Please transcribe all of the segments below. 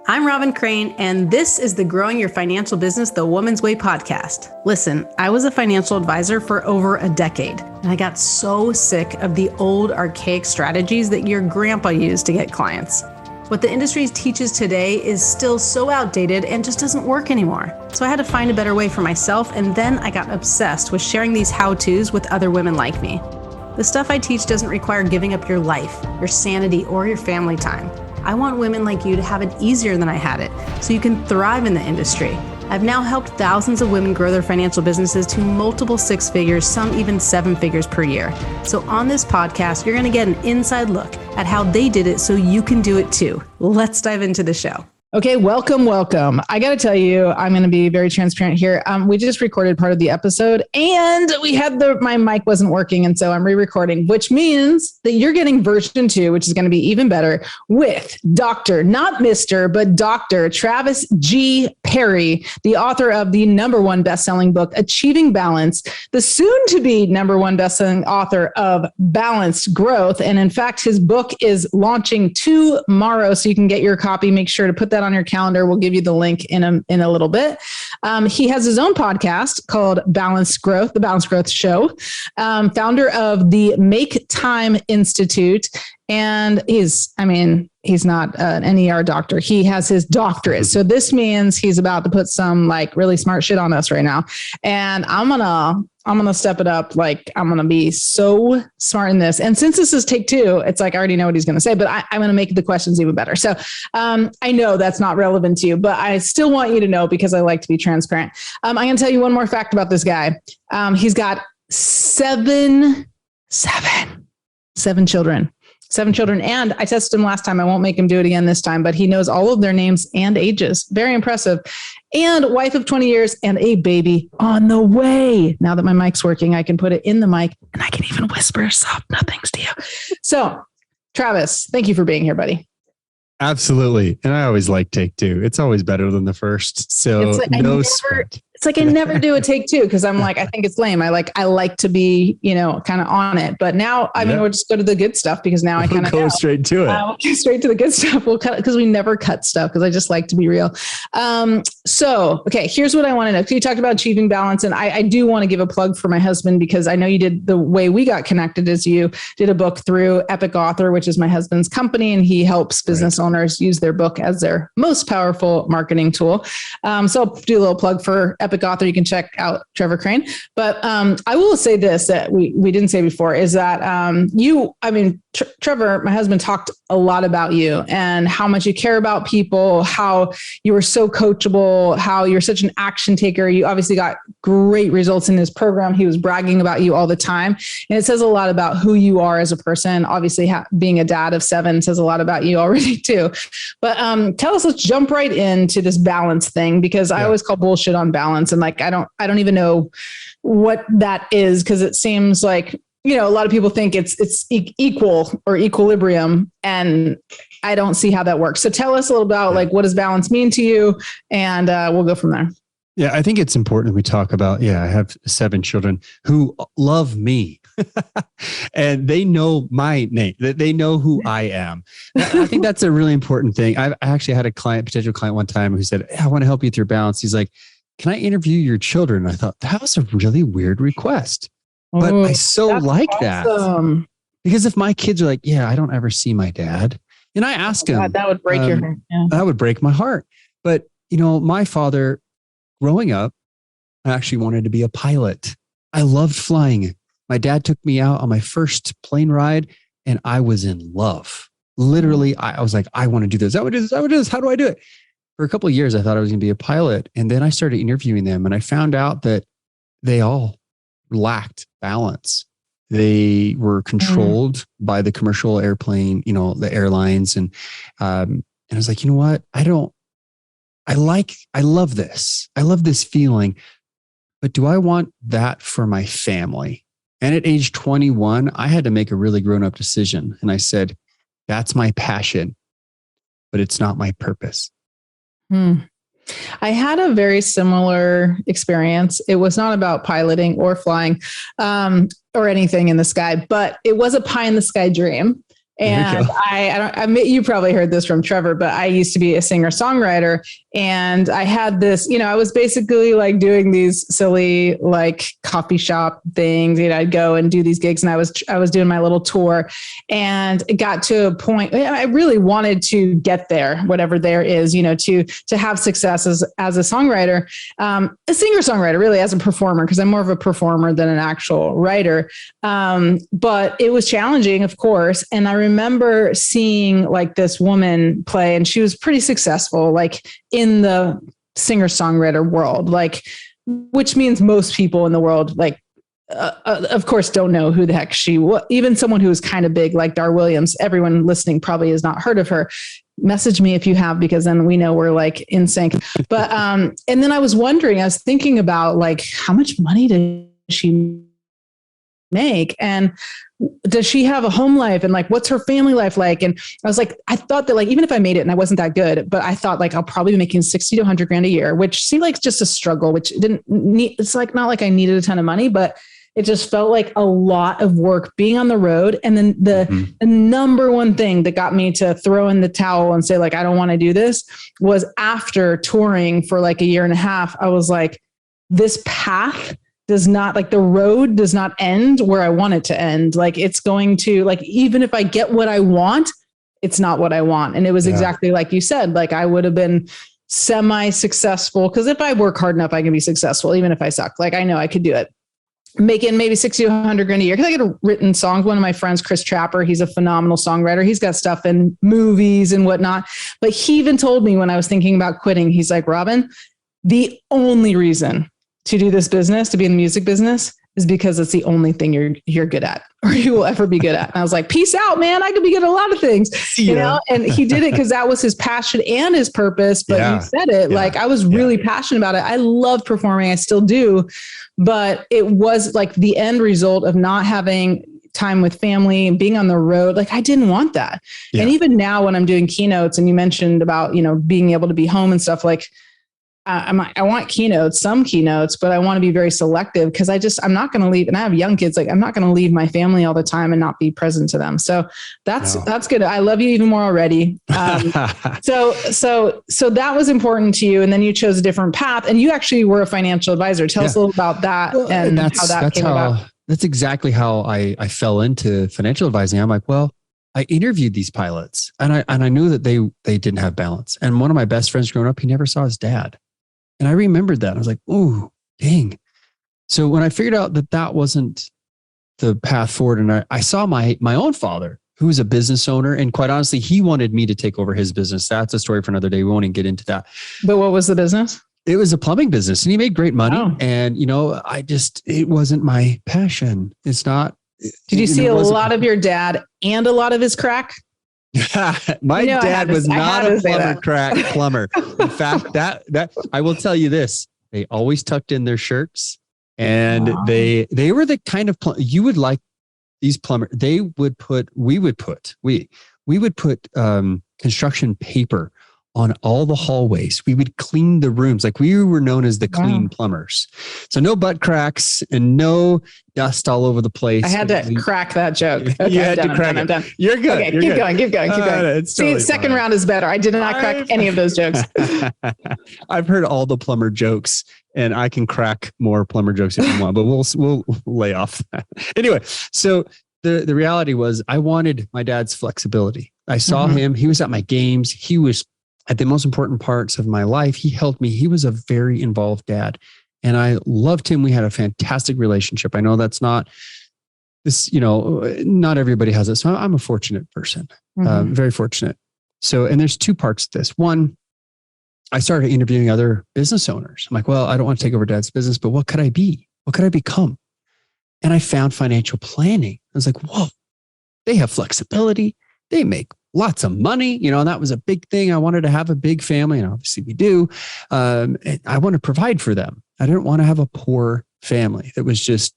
I'm Robin Crane, and this is the Growing Your Financial Business the Woman's Way podcast. Listen, I was a financial advisor for over a decade, and I got so sick of the old archaic strategies that your grandpa used to get clients. What the industry teaches today is still so outdated and just doesn't work anymore. So I had to find a better way for myself, and then I got obsessed with sharing these how-tos with other women like me. The stuff I teach doesn't require giving up your life, your sanity, or your family time. I want women like you to have it easier than I had it, so you can thrive in the industry. I've now helped thousands of women grow their financial businesses to multiple six figures, some even seven figures per year. So on this podcast, you're going to get an inside look at how they did it so you can do it too. Let's dive into the show. Okay, welcome. I got to tell you, I'm going to be very transparent here. We just recorded part of the episode and we had my mic wasn't working. And so I'm re-recording, which means that you're getting version 2, which is going to be even better with Dr., not Mr., but Dr. Travis G. Parry, the author of the #1 bestselling book, Achieving Balance, the soon to be #1 bestselling author of Balanced Growth. And in fact, his book is launching tomorrow. So you can get your copy. Make sure to put that on your calendar. We'll give you the link in a little bit. He has his own podcast called Balanced Growth, The Balanced Growth Show, founder of the Make Time Institute. And he's not an ER doctor. He has his doctorate. So this means he's about to put some like really smart shit on us right now. And I'm going to step it up. Like I'm going to be so smart in this. And since this is take 2, it's like, I already know what he's going to say, but I'm going to make the questions even better. So I know that's not relevant to you, but I still want you to know because I like to be transparent. I'm going to tell you one more fact about this guy. He's got seven children. 7 children. And I tested him last time. I won't make him do it again this time, but he knows all of their names and ages. Very impressive. And wife of 20 years and a baby on the way. Now that my mic's working, I can put it in the mic and I can even whisper soft nothings to you. So Travis, thank you for being here, buddy. Absolutely. And I always like take 2. It's always better than the first. So it's like I never do a take 2 because I'm like, I think it's lame. I like to be, kind of on it. But now, we'll just go to the good stuff because now I kind of go straight to it. We'll go straight to the good stuff. We'll cut it because we never cut stuff because I just like to be real. Okay, here's what I want to know. You talked about achieving balance, and I do want to give a plug for my husband because I know you did. The way we got connected is you did a book through Epic Author, which is my husband's company, and he helps business owners use their book as their most powerful marketing tool. So I'll do a little plug for Epic Author. You can check out Trevor Crane. But I will say this that we didn't say before is that Trevor, my husband, talked a lot about you and how much you care about people, how you were so coachable, how you're such an action taker. You obviously got great results in his program. He was bragging about you all the time. And it says a lot about who you are as a person. Obviously, being a dad of 7 says a lot about you already too. But tell us, let's jump right into this balance thing because I always call bullshit on balance. And like, I don't even know what that is because it seems like, a lot of people think it's equal or equilibrium, and I don't see how that works. So tell us a little about like, what does balance mean to you? And we'll go from there. Yeah, I think it's important we talk about, I have 7 children who love me and they know my name, they know who I am. I think that's a really important thing. I actually had a potential client one time who said, I want to help you with your balance. He's like, can I interview your children? And I thought that was a really weird request. But I like that because if my kids are like, I don't ever see my dad. And I ask him, that would break your heart. Yeah. That would break my heart. But, my father growing up, I actually wanted to be a pilot. I loved flying. My dad took me out on my first plane ride and I was in love. Literally, I was like, I want to do this. I would do this. How do I do it? For a couple of years, I thought I was going to be a pilot. And then I started interviewing them and I found out that they all lacked balance. They were controlled by the commercial airplane, the airlines. And I was like, you know what? I love this. I love this feeling, but do I want that for my family? And at age 21, I had to make a really grown-up decision. And I said, that's my passion, but it's not my purpose. I had a very similar experience. It was not about piloting or flying or anything in the sky, but it was a pie in the sky dream. And you probably heard this from Trevor, but I used to be a singer songwriter, and I had this, I was basically like doing these silly, like coffee shop things. I'd go and do these gigs, and I was doing my little tour, and it got to a point I really wanted to get there, whatever there is, to have success as a songwriter, a singer songwriter, really as a performer, because I'm more of a performer than an actual writer. But it was challenging, of course. And I remember seeing like this woman play, and she was pretty successful, like in the singer-songwriter world, like, which means most people in the world, like, of course, don't know who the heck she was. Even someone who was kind of big, like Dar Williams, everyone listening probably has not heard of her. Message me if you have, because then we know we're like in sync. But, and then I was thinking about like, how much money did she make? And does she have a home life? And like, what's her family life like? And I was like, I thought that like, even if I made it and I wasn't that good, but I thought like, I'll probably be making 60 to 100 grand a year, which seemed like just a struggle, which didn't need, it's like, not like I needed a ton of money, but it just felt like a lot of work being on the road. And then the number one thing that got me to throw in the towel and say like, I don't want to do this, was after touring for like a year and a half, I was like, this path does not, like, the road does not end where I want it to end. Like, it's going to, like, even if I get what I want, it's not what I want. And it was exactly like you said, like I would have been semi-successful, because if I work hard enough, I can be successful, even if I suck. Like, I know I could do it. Making maybe 60 to 100 grand a year. Cause I get written songs. One of my friends, Chris Trapper, he's a phenomenal songwriter. He's got stuff in movies and whatnot. But he even told me when I was thinking about quitting, he's like, Robin, the only reason to do this business, to be in the music business, is because it's the only thing you're good at, or you will ever be good at. And I was like, peace out, man. I could be good at a lot of things, and he did it because that was his passion and his purpose. But you said it, like, I was really passionate about it. I love performing. I still do, but it was like the end result of not having time with family and being on the road. Like, I didn't want that. And even now when I'm doing keynotes, and you mentioned about, being able to be home and stuff, like, I want some keynotes, but I want to be very selective, because I'm not going to leave. And I have young kids. Like, I'm not going to leave my family all the time and not be present to them. So that's good. I love you even more already. So that was important to you. And then you chose a different path, and you actually were a financial advisor. Tell us a little about that, and how that came about. That's exactly how I fell into financial advising. I'm like, well, I interviewed these pilots, and I knew that they didn't have balance. And one of my best friends growing up, he never saw his dad. And I remembered that. I was like, ooh, dang. So when I figured out that wasn't the path forward, and I saw my own father, who was a business owner, and quite honestly, he wanted me to take over his business. That's a story for another day. We won't even get into that. But what was the business? It was a plumbing business, and he made great money. Oh. And, it wasn't my passion. It's not. Did you see a lot of your dad and a lot of his crack? My dad was not a plumber. In fact, that I will tell you this: they always tucked in their shirts, and they were the kind of you would like these plumbers. We would put construction paper on all the hallways. We would clean the rooms. Like, we were known as the clean plumbers. So no butt cracks and no dust all over the place. I had to crack that joke. Okay, you had to crack it. I'm done. You're good. Okay, keep going. Keep going. See, second round is better. I did not crack any of those jokes. I've heard all the plumber jokes, and I can crack more plumber jokes if you want, but we'll lay off that. Anyway, so the reality was, I wanted my dad's flexibility. I saw him. He was at my games. He was at the most important parts of my life. He helped me. He was a very involved dad, and I loved him. We had a fantastic relationship. I know that's not this, not everybody has it. So I'm a fortunate person, very fortunate. So, and there's two parts to this. One, I started interviewing other business owners. I'm like, well, I don't want to take over dad's business, but what could I be? What could I become? And I found financial planning. I was like, whoa, they have flexibility. They make lots of money, and that was a big thing. I wanted to have a big family, and obviously we do. I want to provide for them. I didn't want to have a poor family that was just,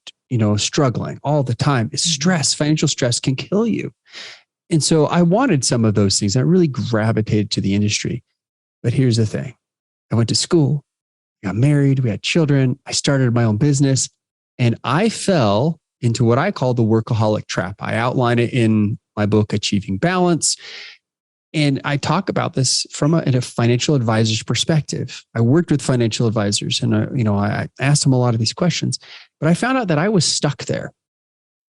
struggling all the time. It's stress. Financial stress can kill you. And so I wanted some of those things. I really gravitated to the industry. But here's the thing. I went to school, got married, we had children. I started my own business, and I fell into what I call the workaholic trap. I outline it in my book, Achieving Balance. And I talk about this from a financial advisor's perspective. I worked with financial advisors and, I asked them a lot of these questions, but I found out that I was stuck there.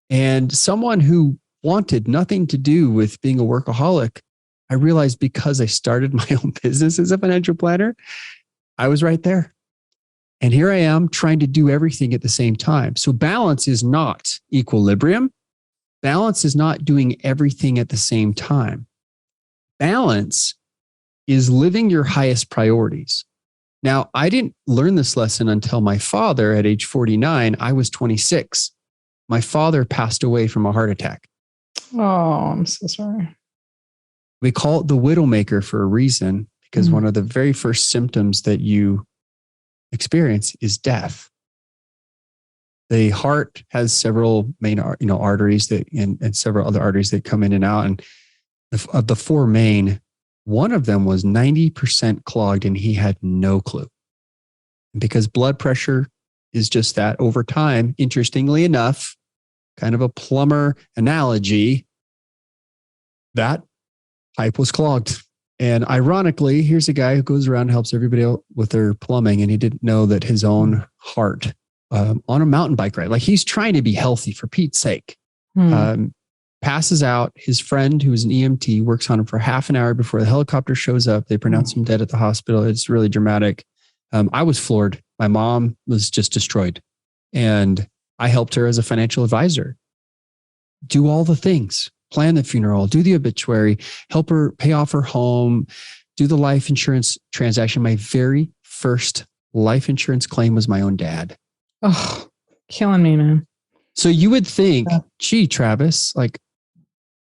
And someone who wanted nothing to do with being a workaholic, I realized because I started my own business as a financial planner, I was right there. And here I am trying to do everything at the same time. So balance is not equilibrium. Balance is not doing everything at the same time. Balance is living your highest priorities. Now, I didn't learn this lesson until my father at age 49. I was 26. My father passed away from a heart attack. Oh, I'm so sorry. We call it the widowmaker for a reason, because one of the very first symptoms that you experience is death. The heart has several main, arteries that and several other arteries that come in and out. And of the four main, one of them was 90% clogged and he had no clue. Because blood pressure is just that over time, interestingly enough, kind of a plumber analogy, that pipe was clogged. And ironically, here's a guy who goes around and helps everybody out with their plumbing. And he didn't know that his own heart on a mountain bike ride, like he's trying to be healthy for Pete's sake, passes out. His friend, who's an EMT, works on him for half an hour before the helicopter shows up. They pronounce him dead at the hospital. It's really dramatic. I was floored. My mom was just destroyed. And I helped her as a financial advisor. Do all the things, plan the funeral, do the obituary, help her pay off her home, do the life insurance transaction. My very first life insurance claim was my own dad. Oh, killing me, man. So you would think, gee, Travis, like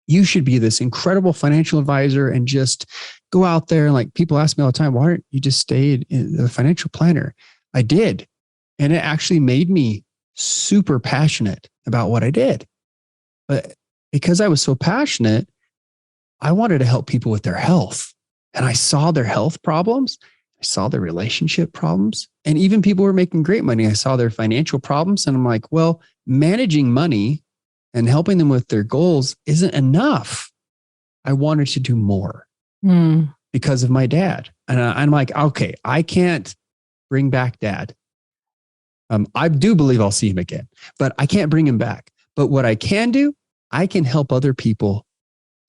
you should be this incredible financial advisor and just go out there. And like people ask me all the time, why don't you just stay in the financial planner? I did. And it actually made me super passionate about what I did. But because I was so passionate, I wanted to help people with their health. And I saw their health problems. I saw their relationship problems. And even people who were making great money, I saw their financial problems. And I'm like, well, managing money and helping them with their goals isn't enough. I wanted to do more because of my dad. And I'm like, okay, I can't bring back dad. I do believe I'll see him again, but I can't bring him back. But what I can do, I can help other people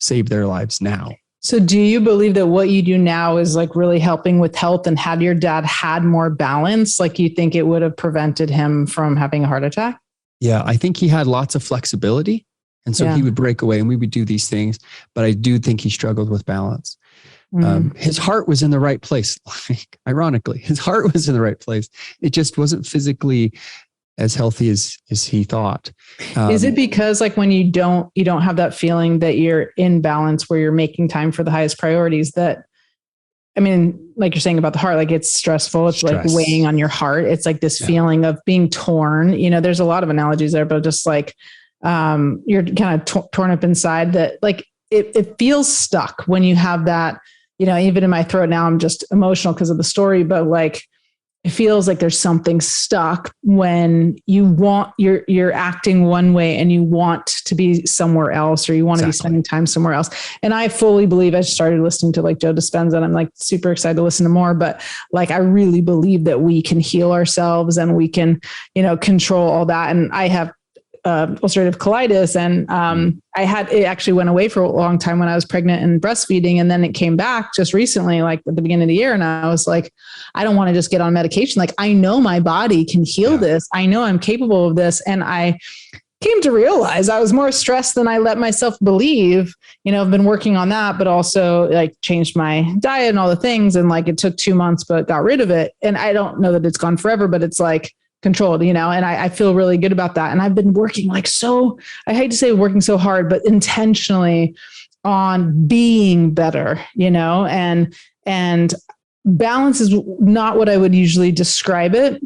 save their lives now. So do you believe that what you do now is like really helping with health, and had your dad had more balance, like you think it would have prevented him from having a heart attack? Yeah, I think he had lots of flexibility. And so he would break away and we would do these things. But I do think he struggled with balance. His heart was in the right place. Ironically, his heart was in the right place. It just wasn't physically as healthy as he thought. Is it because like when you don't have that feeling that you're in balance where you're making time for the highest priorities, that, I mean, like you're saying about the heart, like it's stressful. It's like weighing on your heart. It's like this feeling of being torn, there's a lot of analogies there, but just like, you're kind of torn up inside, that like, it feels stuck when you have that, even in my throat now, I'm just emotional because of the story, but like, it feels like there's something stuck when you're acting one way and you want to be somewhere else, or you want to be spending time somewhere else. And I fully believe, I started listening to like Joe Dispenza and I'm like super excited to listen to more, but like, I really believe that we can heal ourselves and we can, control all that. And I have ulcerative colitis. And it actually went away for a long time when I was pregnant and breastfeeding. And then it came back just recently, like at the beginning of the year. And I was like, I don't want to just get on medication. Like, I know my body can heal this. I know I'm capable of this. And I came to realize I was more stressed than I let myself believe. I've been working on that, but also like changed my diet and all the things. And like, it took 2 months, but got rid of it. And I don't know that it's gone forever, but it's like controlled, and I feel really good about that. And I've been working I hate to say working so hard, but intentionally on being better, and balance is not what I would usually describe it.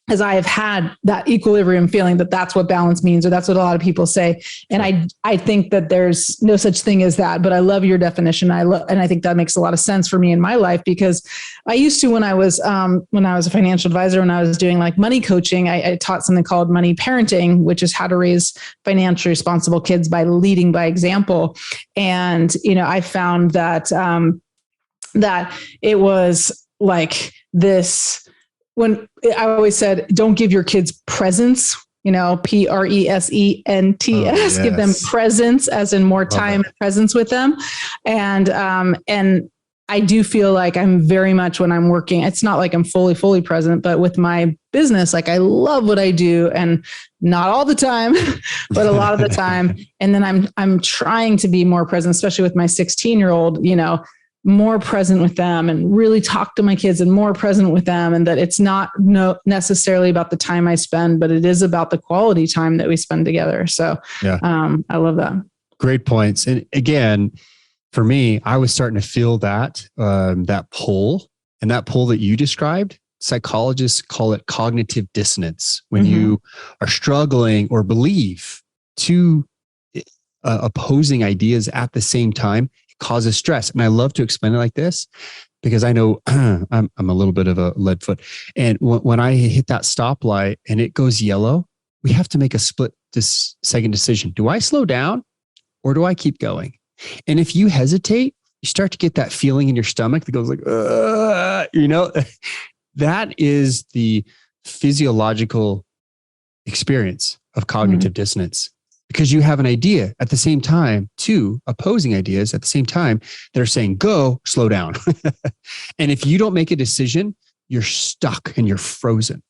as I have had that equilibrium feeling that that's what balance means, or that's what a lot of people say. And I think that there's no such thing as that, but I love your definition. And I think that makes a lot of sense for me in my life, because I used to, when I was a financial advisor, when I was doing like money coaching, I taught something called money parenting, which is how to raise financially responsible kids by leading by example. And, I found that, that it was like this, when I always said, don't give your kids presents, presents, give them presence, as in more time and presence with them. And I do feel like I'm very much, when I'm working, it's not like I'm fully present, but with my business, like I love what I do, and not all the time, but a lot of the time. And then I'm trying to be more present, especially with my 16-year-old, more present with them, and really talk to my kids and more present with them. And that it's not necessarily about the time I spend, but it is about the quality time that we spend together. So I love that. Great points. And again, for me, I was starting to feel that pull, and that pull that you described. Psychologists call it cognitive dissonance. When you are struggling or believe two opposing ideas at the same time, causes stress. And I love to explain it like this, because I know I'm a little bit of a lead foot. And when I hit that stoplight and it goes yellow, we have to make a second decision. Do I slow down or do I keep going? And if you hesitate, you start to get that feeling in your stomach that goes like, that is the physiological experience of cognitive dissonance. Because you have an idea at the same time, two opposing ideas at the same time, they're saying, go, slow down. And if you don't make a decision, you're stuck and you're frozen.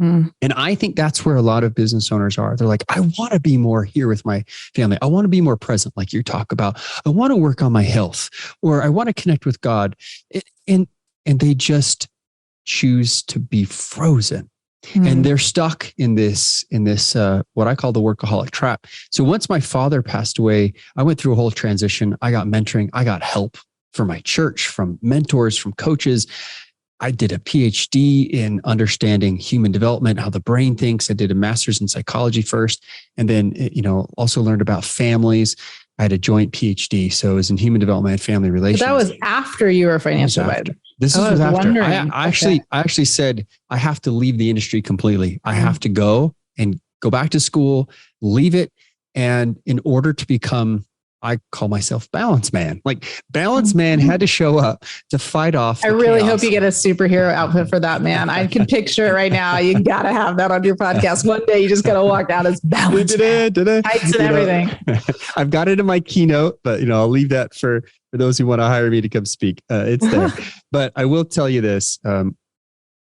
And I think that's where a lot of business owners are. They're like, I want to be more here with my family. I want to be more present, like you talk about. I want to work on my health, or I want to connect with God. And they just choose to be frozen. And they're stuck in this, what I call the workaholic trap. So once my father passed away, I went through a whole transition. I got mentoring. I got help from my church, from mentors, from coaches. I did a PhD in understanding human development, how the brain thinks. I did a master's in psychology first, and then, also learned about families. I had a joint PhD. So it was in human development and family relations. But that was after you were a financial advisor. This was after. I actually said, I have to leave the industry completely. I have to go and go back to school, leave it. And in order to become, I call myself Balance Man. Like Balance Man had to show up to fight off. I really hope you get a superhero outfit for that, man. I can picture it right now. You got to have that on your podcast. One day you just got to walk out as Balance Man. Heights and everything. I've got it in my keynote, but I'll leave that for those who want to hire me to come speak. It's there. But I will tell you this,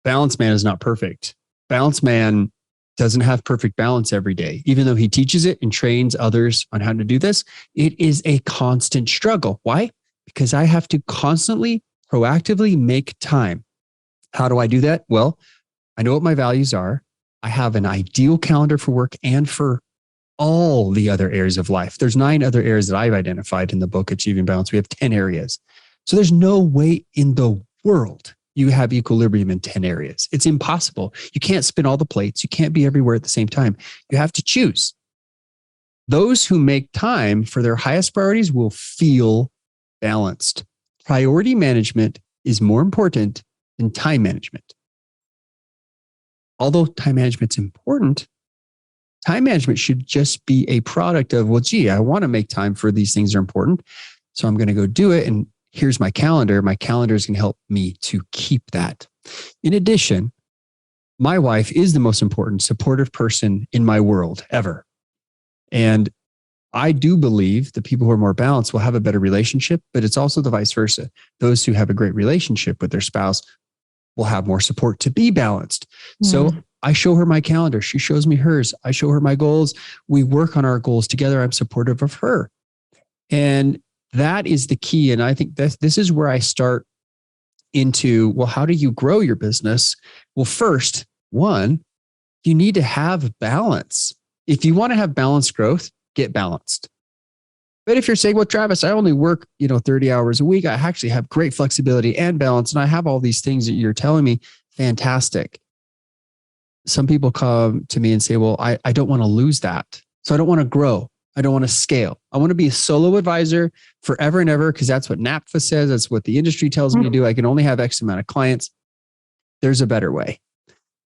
Balance Man is not perfect. Balance Man doesn't have perfect balance every day. Even though he teaches it and trains others on how to do this, it is a constant struggle. Why? Because I have to constantly, proactively make time. How do I do that? Well, I know what my values are. I have an ideal calendar for work and for all the other areas of life. There's 9 other areas that I've identified in the book, Achieving Balance. We have 10 areas. So there's no way in the world you have equilibrium in 10 areas. It's impossible. You can't spin all the plates. You can't be everywhere at the same time. You have to choose. Those who make time for their highest priorities will feel balanced. Priority management is more important than time management. Although time management's important, time management should just be a product of, well, gee, I want to make time for these things that are important. So I'm going to go do it. And here's my calendar. My calendar is going to help me to keep that. In addition, my wife is the most important supportive person in my world ever. And I do believe the people who are more balanced will have a better relationship, but it's also the vice versa. Those who have a great relationship with their spouse will have more support to be balanced. So I show her my calendar. She shows me hers. I show her my goals. We work on our goals together. I'm supportive of her. And that is the key. And I think this is where I start into, well, how do you grow your business? Well, first, one, you need to have balance. If you want to have balanced growth, get balanced. But if you're saying, well, Travis, I only work, 30 hours a week. I actually have great flexibility and balance. And I have all these things that you're telling me. Fantastic. some people come to me and say, well, I don't want to lose that. So I don't want to grow. I don't want to scale. I want to be a solo advisor forever and ever because that's what NAPFA says. That's what the industry tells me to do. I can only have X amount of clients. There's a better way.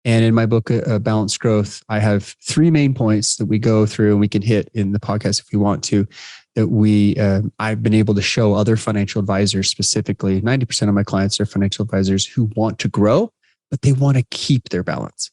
And in my book, Balanced Growth, I have 3 main points that we go through and we can hit in the podcast if we want to, that I've been able to show other financial advisors specifically. 90% of my clients are financial advisors who want to grow, but they want to keep their balance.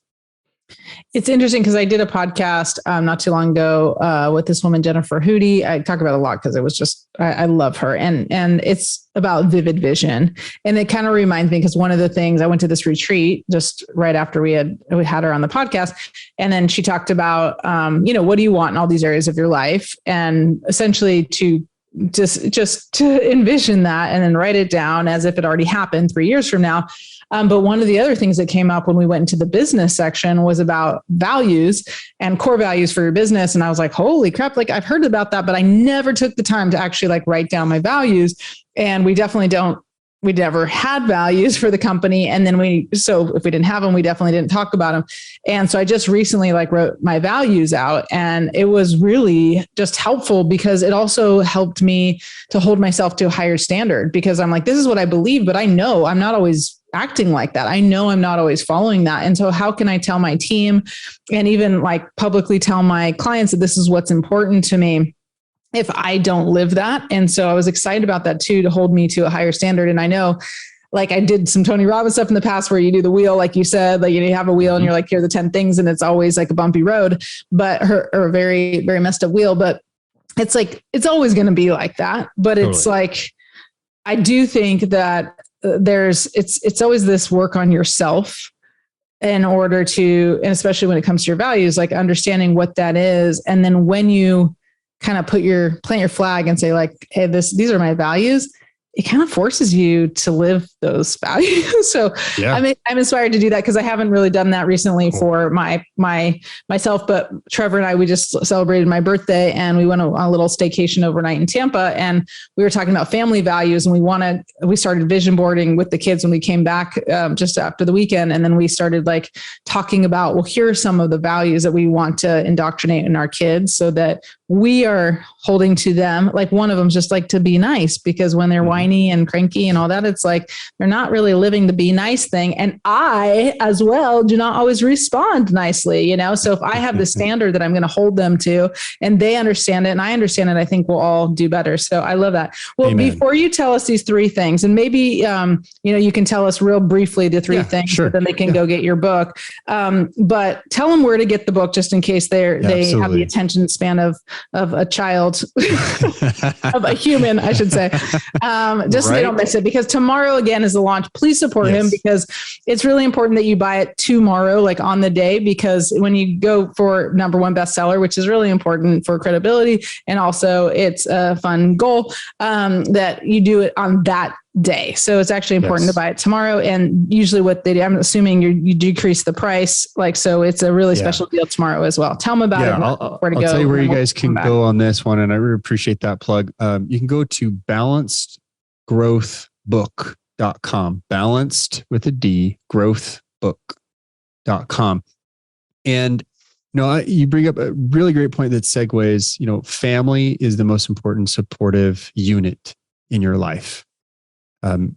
It's interesting because I did a podcast not too long ago with this woman, Jennifer Hootie. I talk about it a lot because it was just, I love her. And it's about vivid vision. And it kind of reminds me because one of the things I went to this retreat just right after we had her on the podcast. And then she talked about, what do you want in all these areas of your life? And essentially to just to envision that and then write it down as if it already happened 3 years from now. But one of the other things that came up when we went into the business section was about values and core values for your business. And I was like, holy crap, like I've heard about that, but I never took the time to actually like write down my values. And we never had values for the company. And then so if we didn't have them, we definitely didn't talk about them. And so I just recently like wrote my values out, and it was really just helpful because it also helped me to hold myself to a higher standard, because I'm like, this is what I believe, but I know I'm not always acting like that. I know I'm not always following that. And so how can I tell my team and even like publicly tell my clients that this is what's important to me if I don't live that? And so I was excited about that too, to hold me to a higher standard. And I know, like I did some Tony Robbins stuff in the past where you do the wheel, like you said, like you have a wheel and you're like, here are the 10 things. And it's always like a bumpy road, but or a very, very messed up wheel. But it's like, it's always going to be like that. But it's like, I do think that it's always this work on yourself in order to, and especially when it comes to your values, like understanding what that is. And then when you kind of plant your flag and say like, hey, these are my values, it kind of forces you to live those values. So yeah. I'm inspired to do that because I haven't really done that recently for myself, but Trevor and I, we just celebrated my birthday and we went on a little staycation overnight in Tampa, and we were talking about family values, and we started vision boarding with the kids when we came back just after the weekend. And then we started like talking about, well, here are some of the values that we want to indoctrinate in our kids so that we are holding to them. Like one of them is just like to be nice, because when they're whiny and cranky and all that, it's like, they're not really living the be nice thing. And I as well do not always respond nicely, So if I have the standard that I'm going to hold them to and they understand it and I understand it, I think we'll all do better. So I love that. Well, Amen. Before you tell us these 3 things, and maybe, you can tell us real briefly the 3 things, sure. But then they can go get your book. But tell them where to get the book, just in case they have the attention span of a child, of a human, I should say, just so they don't miss it, because tomorrow again is the launch. Please support him, because it's really important that you buy it tomorrow, like on the day, because when you go for #1 bestseller, which is really important for credibility, and also it's a fun goal, that you do it on that day. So it's actually important to buy it tomorrow. And usually what they do, I'm assuming you decrease the price. Like, so it's a really special deal tomorrow as well. Tell them about it. I'll tell you where you guys can go on this one. And I really appreciate that plug. You can go to balancedgrowthbook.com, balanced with a D, growthbook.com. And you bring up a really great point that segues, family is the most important supportive unit in your life.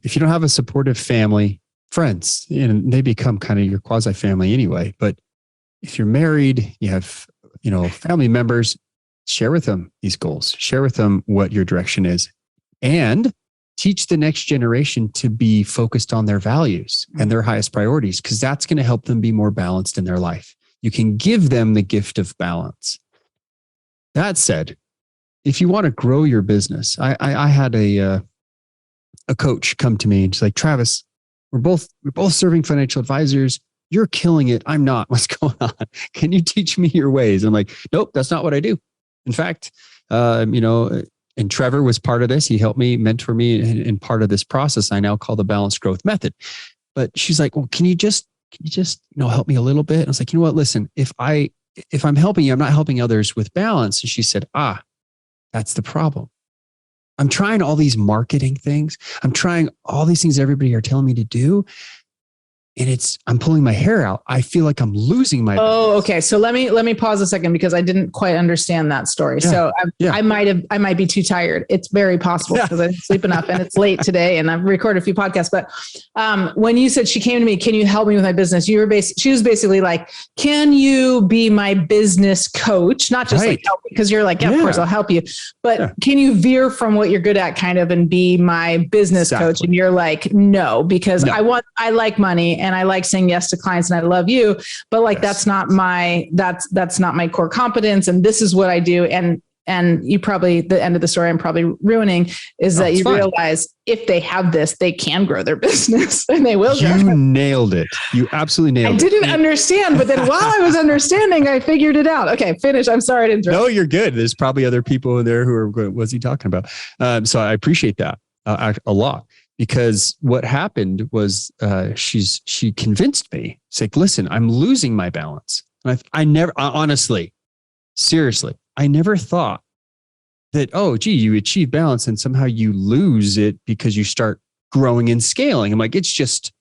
If you don't have a supportive family, friends, they become kind of your quasi family anyway. But if you're married, you have, family members, share with them these goals, share with them what your direction is, and teach the next generation to be focused on their values and their highest priorities, because that's going to help them be more balanced in their life. You can give them the gift of balance. That said, if you want to grow your business, I had a coach come to me and she's like, Travis, we're both serving financial advisors. You're killing it. I'm not. What's going on? Can you teach me your ways? I'm like, nope, that's not what I do. In fact, and Trevor was part of this. He helped me, mentor me in part of this process I now call the balanced growth method. But she's like, well, can you just help me a little bit? And I was like, you know what? Listen, if I'm helping you, I'm not helping others with balance. And she said, that's the problem. I'm trying all these marketing things. I'm trying all these things everybody are telling me to do. and I'm pulling my hair out. I feel like I'm losing my balance. Oh, okay. So let me pause a second because I didn't quite understand that story. Yeah. So I might be too tired. It's very possible because I didn't sleep enough and it's late today and I've recorded a few podcasts. But when you said she came to me, can you help me with my business? She was basically like, can you be my business coach? Not just like help, because you're like, yeah, of course I'll help you, but can you veer from what you're good at kind of and be my business coach? And you're like, no, because I like money and I like saying yes to clients and I love you, but like, that's not my core competence. And this is what I do. And you probably, the end of the story I'm probably ruining is that you realize if they have this, they can grow their business and they will. You nailed it. You absolutely nailed it. I didn't understand, but then while I was understanding, I figured it out. Okay, finish. I'm sorry to interrupt. No, you're good. There's probably other people in there who are going, what's he talking about? So I appreciate that a lot. Because what happened was she convinced me. It's like, listen, I'm losing my balance. And honestly, seriously, I never thought that, oh, gee, you achieve balance and somehow you lose it because you start growing and scaling. I'm like, it's just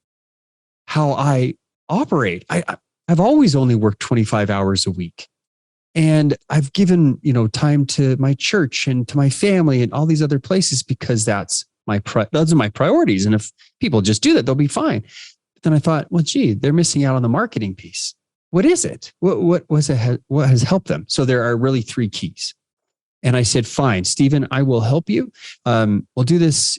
how I operate. I've always only worked 25 hours a week. And I've given, time to my church and to my family and all these other places because those are my priorities. And if people just do that, they'll be fine. But then I thought, well, gee, they're missing out on the marketing piece. What is it? What has helped them? So there are really 3 keys. And I said, fine, Stephen, I will help you. We'll do this,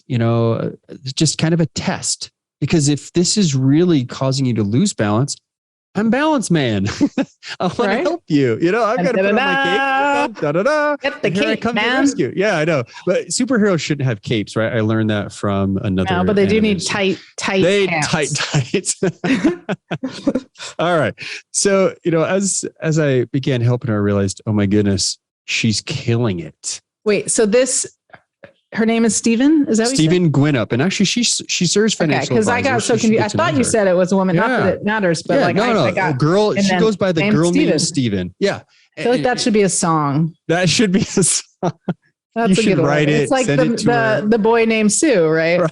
just kind of a test, because if this is really causing you to lose balance, I'm balance man. I want to help you. I've got to put on my cape. Get the cape, I come man. To rescue. Yeah, I know. But superheroes shouldn't have capes, right? I learned that from another. No, but they do need tight tights. All right. So, as I began helping her, I realized, oh my goodness, she's killing it. Wait, so her name is Stephen? Is that what Stephen Gwinup. And actually she serves financial because I got so confused. I thought you said it was a woman. Not that it matters, but I got a girl. She goes by the girl named Stephen. Yeah. I feel like that should be a song. That should be a song. That's a good write it. It's like the boy named Sue, right?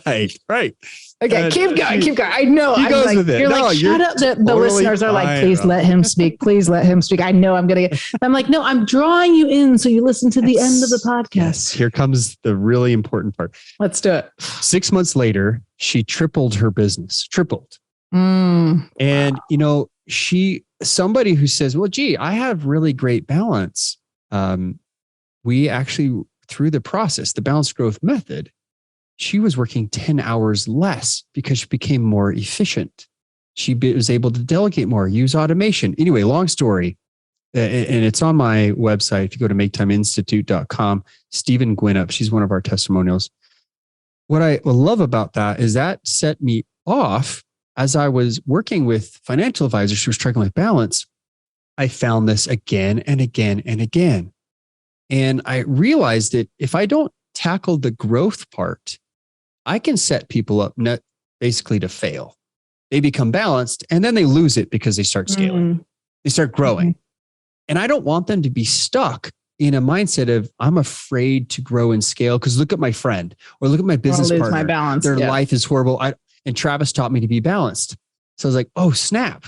Right. Okay, keep going. I know. He goes with it. You're like, shut up. The listeners are like, please let him speak. Please let him speak. I know I'm going to get. I'm like, no, I'm drawing you in so you listen to the end of the podcast. Yes, here comes the really important part. Let's do it. 6 months later, she tripled her business. And, somebody who says, well, gee, I have really great balance. We actually, through the process, the balanced growth method, she was working 10 hours less because she became more efficient. She was able to delegate more, use automation. Anyway, long story. And it's on my website. If you go to maketimeinstitute.com, Stephen Gwinup, she's one of our testimonials. What I love about that is that set me off as I was working with financial advisors who were struggling with balance. I found this again and again and again. And I realized that if I don't tackle the growth part, I can set people up basically to fail. They become balanced and then they lose it because they start scaling. They start growing. And I don't want them to be stuck in a mindset of, I'm afraid to grow and scale because look at my friend or look at my business partner. My balance. Their life is horrible. And Travis taught me to be balanced. So I was like, oh, snap.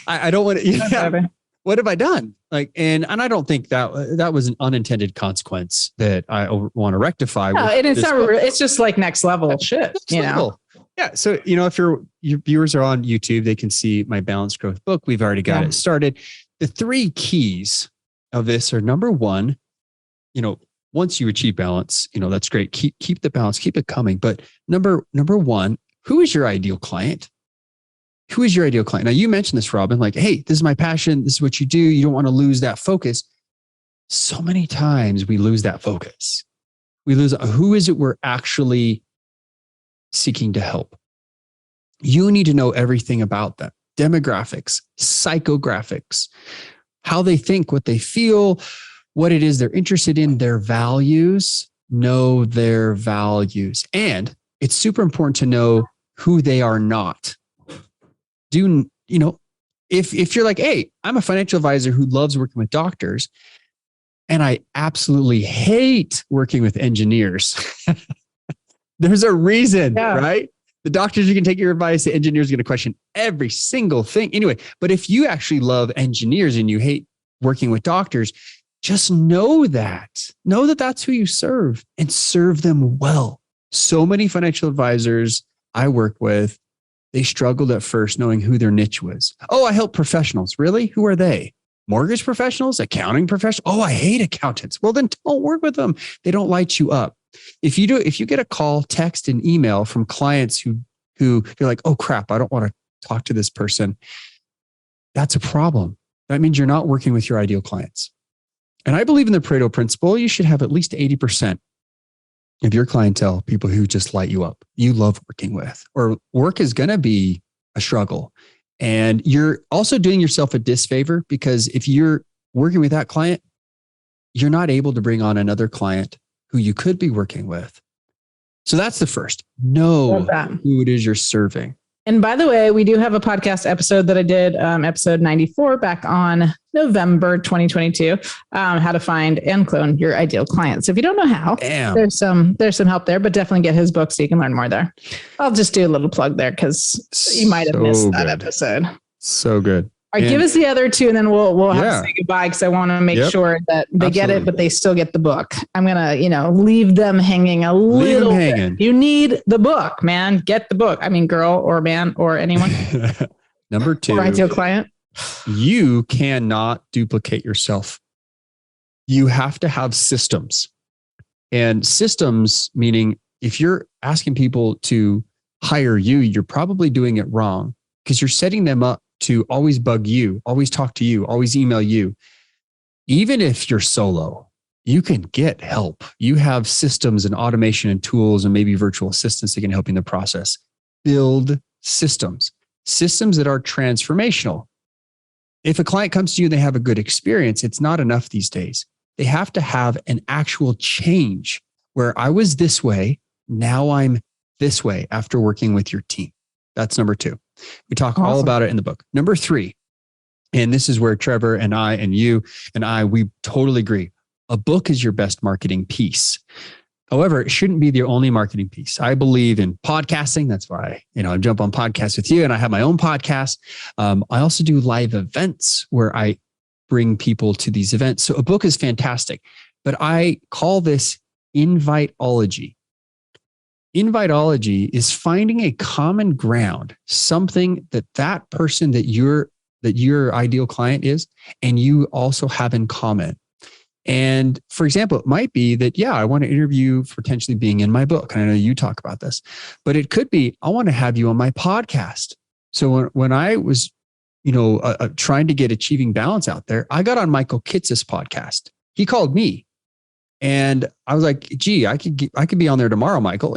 I don't want to. What have I done? And I don't think that was an unintended consequence that I want to rectify. No, it's just like next level shit. Level. Yeah. So, if your viewers are on YouTube, they can see my balanced growth book. We've already got it started. The 3 keys of this are, number 1, once you achieve balance, that's great. Keep the balance, keep it coming. But number 1, who is your ideal client? Who is your ideal client? Now, you mentioned this, Robin, like, hey, this is my passion. This is what you do. You don't want to lose that focus. So many times we lose that focus. We lose who is it we're actually seeking to help. You need to know everything about them. Demographics, psychographics, how they think, what they feel, what it is they're interested in, their values, know their values. And it's super important to know who they are not. If you're like, hey, I'm a financial advisor who loves working with doctors and I absolutely hate working with engineers. There's a reason, right? The doctors are going to take your advice. The engineers are going to question every single thing. Anyway, but if you actually love engineers and you hate working with doctors, just know that that's who you serve and serve them well. So many financial advisors I work with, they struggled at first knowing who their niche was. Oh, I help professionals. Really? Who are they? Mortgage professionals, accounting professionals. Oh, I hate accountants. Well, then don't work with them. They don't light you up. If you get a call, text, and email from clients who you're like, oh crap, I don't want to talk to this person. That's a problem. That means you're not working with your ideal clients. And I believe in the Pareto principle. You should have at least 80% of your clientele, people who just light you up, you love working with, or work is going to be a struggle. And you're also doing yourself a disfavor because if you're working with that client, you're not able to bring on another client who you could be working with. So that's the first. Know who it is you're serving. And by the way, we do have a podcast episode that I did, episode 94, back on November 2022, how to find and clone your ideal client. So if you don't know how, there's some help there, but definitely get his book so you can learn more there. I'll just do a little plug there because you might have missed that episode. So good. All right, give us the other two and then we'll have to say goodbye because I want to make sure that they get it, but they still get the book. I'm going to, leave them hanging a little bit. You need the book, man. Get the book. I mean, girl or man or anyone. Number 2. Or ideal client. You cannot duplicate yourself. You have to have systems. And systems meaning if you're asking people to hire you, you're probably doing it wrong because you're setting them up to always bug you, always talk to you, always email you. Even if you're solo, you can get help. You have systems and automation and tools and maybe virtual assistants that can help you in the process. Build systems that are transformational. If a client comes to you and they have a good experience, it's not enough these days. They have to have an actual change where I was this way, now I'm this way after working with your team. That's number 2. We talk all about it in the book. Number 3, and this is where Trevor and I and you and I, we totally agree. A book is your best marketing piece. However, it shouldn't be the only marketing piece. I believe in podcasting. That's why, I jump on podcasts with you and I have my own podcast. I also do live events where I bring people to these events. So a book is fantastic, but I call this inviteology. Inviteology is finding a common ground, something that person that your ideal client is, and you also have in common. And for example, it might be that, I want to interview for potentially being in my book. And I know you talk about this, but it could be, I want to have you on my podcast. So when I was, trying to get Achieving Balance out there, I got on Michael Kitz's podcast. He called me. And I was like, gee, I could be on there tomorrow, Michael,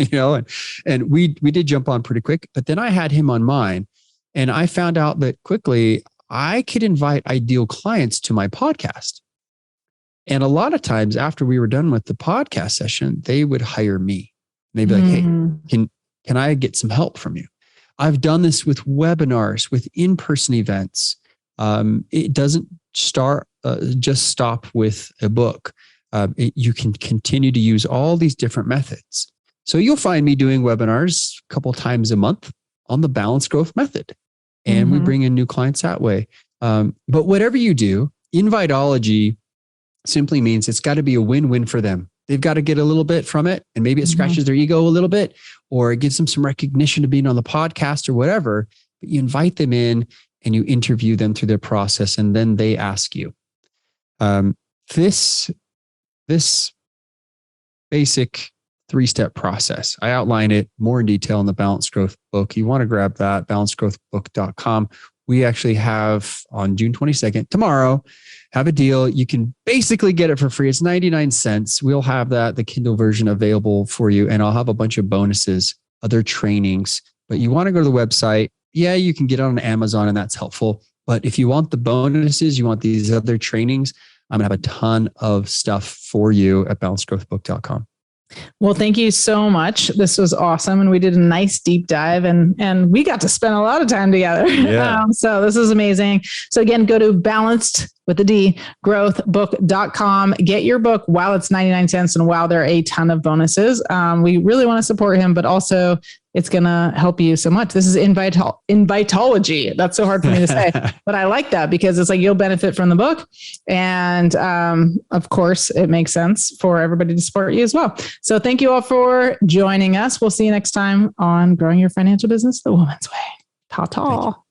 and we did jump on pretty quick, but then I had him on mine and I found out that quickly I could invite ideal clients to my podcast. And a lot of times after we were done with the podcast session, they would hire me. They'd be like, hey, can I get some help from you? I've done this with webinars, with in-person events. It doesn't just stop with a book. You can continue to use all these different methods. So you'll find me doing webinars a couple times a month on the Balanced Growth Method. And we bring in new clients that way. But whatever you do, inviteology simply means it's got to be a win-win for them. They've got to get a little bit from it, and maybe it scratches their ego a little bit, or it gives them some recognition of being on the podcast or whatever. But you invite them in and you interview them through their process, and then they ask you. This basic 3-step process, I outline it more in detail in the Balanced Growth book. You want to grab that, balancedgrowthbook.com. We actually have on June 22nd, tomorrow, have a deal. You can basically get it for free. It's 99 cents. We'll have the Kindle version available for you. And I'll have a bunch of bonuses, other trainings, but you want to go to the website. Yeah, you can get it on Amazon and that's helpful. But if you want the bonuses, you want these other trainings, I'm going to have a ton of stuff for you at balancedgrowthbook.com. Well, thank you so much. This was awesome. And we did a nice deep dive and we got to spend a lot of time together. Yeah. So this is amazing. So again, go to with the D, growthbook.com. Get your book while it's 99 cents and while there are a ton of bonuses. We really want to support him, but also it's going to help you so much. This is invitology. That's so hard for me to say, but I like that because it's like you'll benefit from the book. And of course, it makes sense for everybody to support you as well. So thank you all for joining us. We'll see you next time on Growing Your Financial Business the Woman's Way. Ta-ta.